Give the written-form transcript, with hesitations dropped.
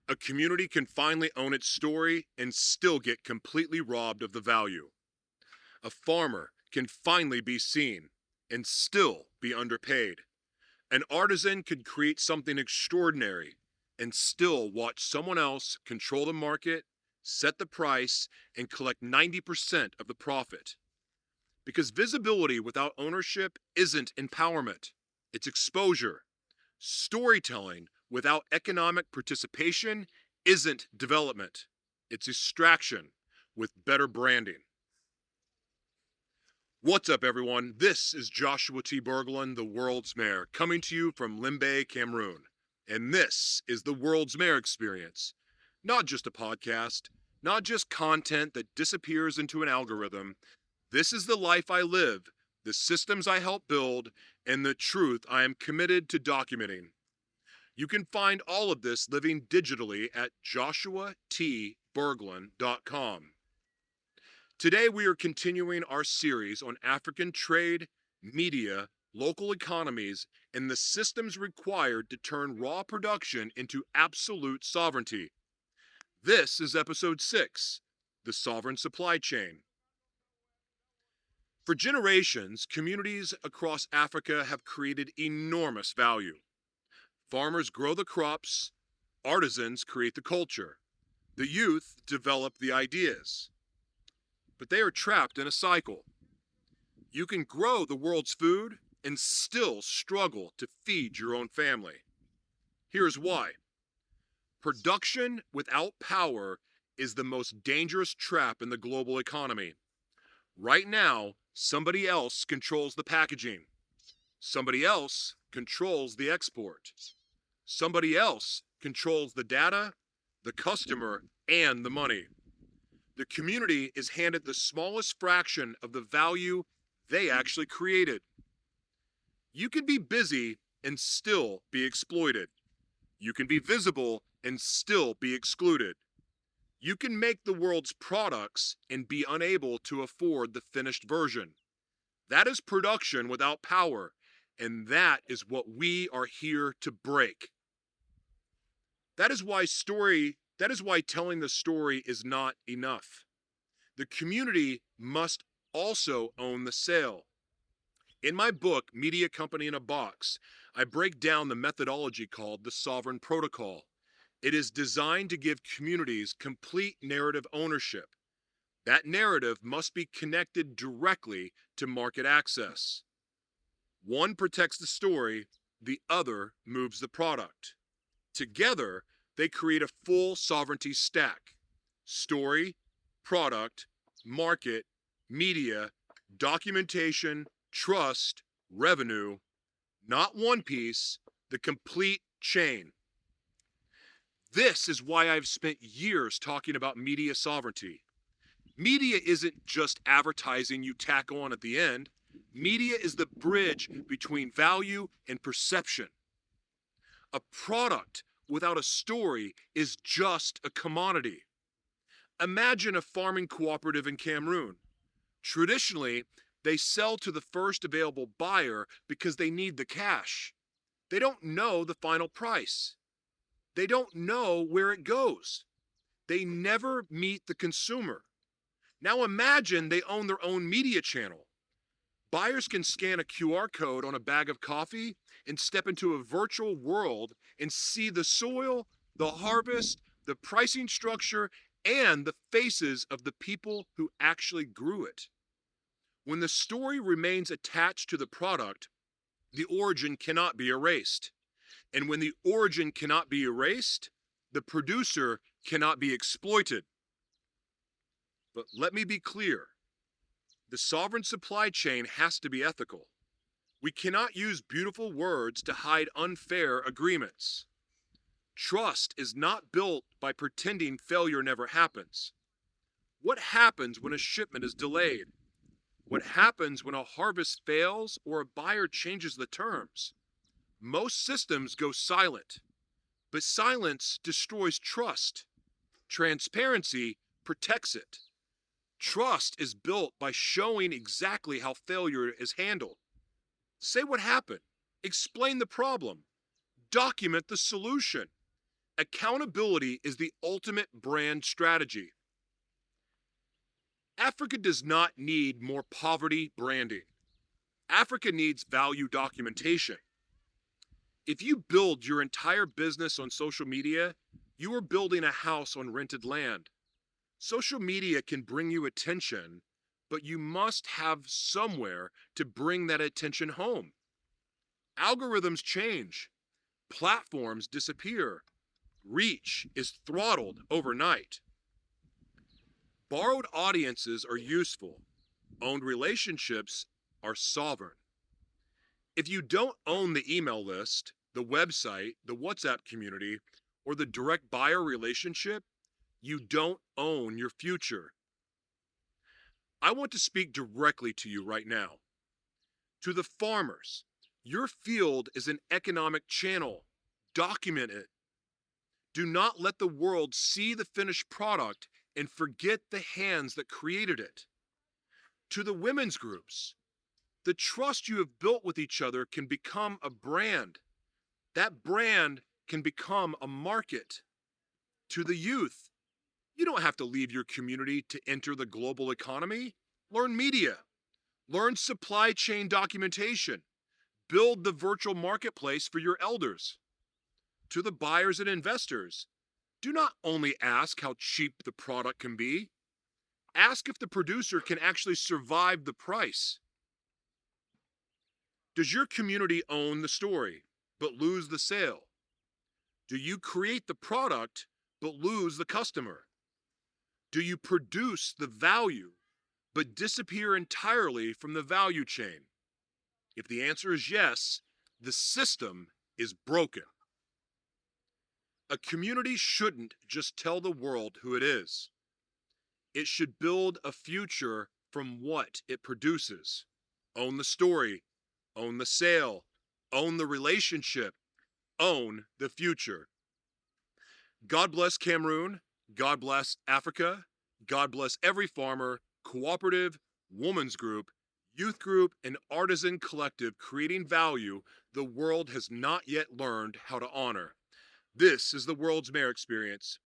A community can finally own its story and still get completely robbed of the value. A farmer can finally be seen and still be underpaid. An artisan could create something extraordinary and still watch someone else control the market, set the price, and collect 90% of the profit. Because visibility without ownership isn't empowerment, it's exposure. Storytelling without economic participation isn't development, it's extraction with better branding. What's up, everyone? This is Joshua T. Berglan, the world's mayor, coming to you from Limbe, Cameroon. And this is the World's Mayor Experience. Not just a podcast, not just content that disappears into an algorithm. This is the life I live, the systems I help build, and the truth I am committed to documenting. You can find all of this living digitally at joshuatberglan.com. Today we are continuing our series on African trade, media, local economies, and the systems required to turn raw production into absolute sovereignty. This is episode 6, The Sovereign Supply Chain. For generations, communities across Africa have created enormous value. Farmers grow the crops, artisans create the culture, the youth develop the ideas. But they are trapped in a cycle. You can grow the world's food and still struggle to feed your own family. Here's why. Production without power is the most dangerous trap in the global economy. Right now, somebody else controls the packaging. Somebody else controls the export. Somebody else controls the data, the customer, and the money. The community is handed the smallest fraction of the value they actually created. You can be busy and still be exploited. You can be visible and still be excluded. You can make the world's products and be unable to afford the finished version. That is production without power, and that is what we are here to break. That is why telling the story is not enough. The community must also own the sale. In my book, Media Company in a Box, I break down the methodology called the Sovereign Protocol. It is designed to give communities complete narrative ownership. That narrative must be connected directly to market access. One protects the story, the other moves the product. Together, they create a full sovereignty stack. Story, product, market, media, documentation, trust, revenue, not one piece, the complete chain. This is why I've spent years talking about media sovereignty. Media isn't just advertising you tack on at the end. Media is the bridge between value and perception. A product without a story is just a commodity. Imagine a farming cooperative in Cameroon. Traditionally, they sell to the first available buyer because they need the cash. They don't know the final price. They don't know where it goes. They never meet the consumer. Now imagine they own their own media channel. Buyers can scan a QR code on a bag of coffee and step into a virtual world and see the soil, the harvest, the pricing structure, and the faces of the people who actually grew it. When the story remains attached to the product, the origin cannot be erased. And when the origin cannot be erased, the producer cannot be exploited. But let me be clear. The sovereign supply chain has to be ethical. We cannot use beautiful words to hide unfair agreements. Trust is not built by pretending failure never happens. What happens when a shipment is delayed? What happens when a harvest fails or a buyer changes the terms? Most systems go silent, but silence destroys trust. Transparency protects it. Trust is built by showing exactly how failure is handled. Say what happened. Explain the problem. Document the solution. Accountability is the ultimate brand strategy. Africa does not need more poverty branding. Africa needs value documentation. If you build your entire business on social media, you are building a house on rented land. Social media can bring you attention, but you must have somewhere to bring that attention home. Algorithms change, platforms disappear, reach is throttled overnight. Borrowed audiences are useful, owned relationships are sovereign. If you don't own the email list, the website, the WhatsApp community, or the direct buyer relationship, you don't own your future. I want to speak directly to you right now. To the farmers, your field is an economic channel. Document it. Do not let the world see the finished product and forget the hands that created it. To the women's groups, the trust you have built with each other can become a brand. That brand can become a market. To the youth, you don't have to leave your community to enter the global economy. Learn media, learn supply chain documentation, build the virtual marketplace for your elders. To the buyers and investors, do not only ask how cheap the product can be, ask if the producer can actually survive the price. Does your community own the story, but lose the sale? Do you create the product, but lose the customer? Do you produce the value, but disappear entirely from the value chain? If the answer is yes, the system is broken. A community shouldn't just tell the world who it is. It should build a future from what it produces. Own the story, own the sale, own the relationship, own the future. God bless Cameroon, God bless Africa, God bless every farmer, cooperative, women's group, youth group, and artisan collective creating value the world has not yet learned how to honor. This is the World's Mayor Experience.